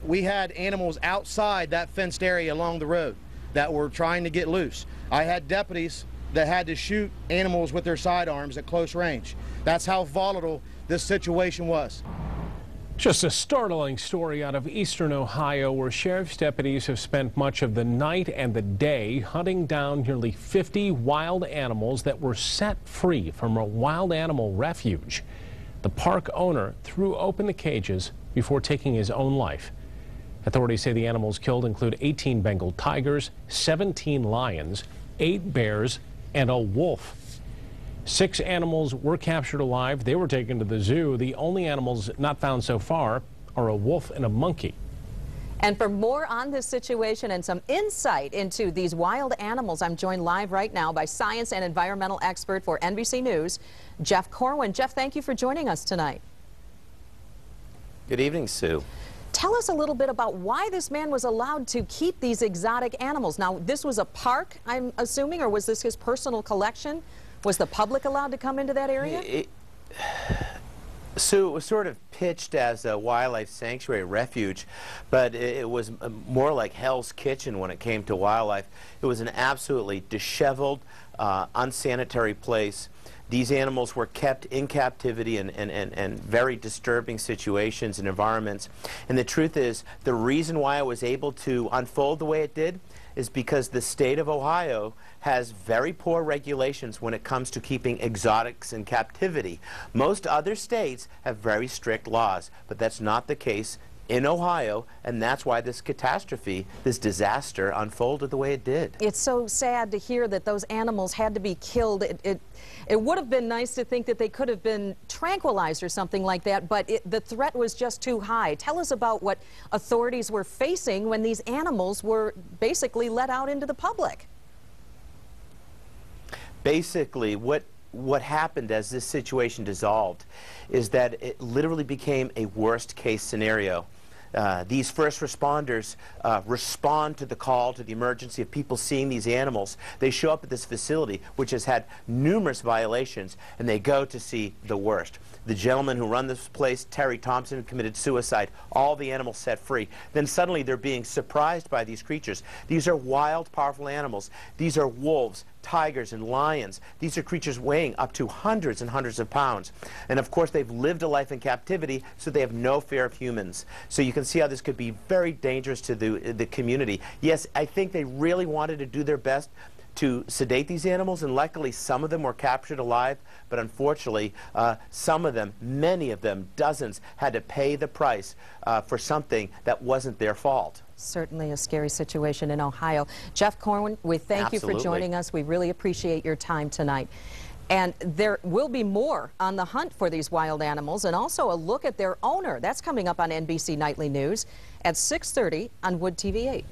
We had animals outside that fenced area along the road that were trying to get loose. I had deputies that had to shoot animals with their sidearms at close range. That's how volatile this situation was. Just a startling story out of eastern Ohio, where sheriff's deputies have spent much of the night and the day hunting down nearly 50 wild animals that were set free from a wild animal refuge. The park owner threw open the cages before taking his own life. Authorities say the animals killed include 18 Bengal tigers, 17 lions, 8 bears, and a wolf. 6 animals were captured alive. They were taken to the zoo. The only animals not found so far are a wolf and a monkey. And for more on this situation and some insight into these wild animals, I'm joined live right now by science and environmental expert for NBC News, Jeff Corwin. Jeff, thank you for joining us tonight. Good evening, Sue. Tell us a little bit about why this man was allowed to keep these exotic animals. Now, this was a park, I'm assuming, or was this his personal collection? Was the public allowed to come into that area? Sue, it was sort of pitched as a wildlife sanctuary refuge, but it was more like Hell's Kitchen when it came to wildlife. It was an absolutely disheveled, unsanitary place. These animals were kept in captivity and very disturbing situations and environments. And the truth is, the reason why it was able to unfold the way it did is because the state of Ohio has very poor regulations when it comes to keeping exotics in captivity. Most other states have very strict laws, but that's not the case in Ohio, and that's why this catastrophe, this disaster, unfolded the way it did. It's so sad to hear that those animals had to be killed. It would have been nice to think that they could have been tranquilized or something like that, but the threat was just too high. Tell us about what authorities were facing when these animals were basically let out into the public. Basically, what happened as this situation dissolved is that it literally became a worst-case scenario. These first responders respond to the call, to the emergency of people seeing these animals. They show up at this facility, which has had numerous violations, and they go to see the worst. The gentleman who run this place, Terry Thompson, committed suicide. All the animals set free. Then suddenly they're being surprised by these creatures. These are wild, powerful animals. These are wolves, tigers, and lions. These are creatures weighing up to hundreds and hundreds of pounds. And of course, they've lived a life in captivity, so they have no fear of humans. So you can see how this could be very dangerous to the community. Yes, I think they really wanted to do their best to sedate these animals, and luckily some of them were captured alive, but unfortunately some of them, many of them, dozens, had to pay the price for something that wasn't their fault. Certainly a scary situation in Ohio. Jeff Corwin, we thank you for joining us. We really appreciate your time tonight. And there will be more on the hunt for these wild animals, and also a look at their owner. That's coming up on NBC Nightly News at 6:30 on Wood TV 8.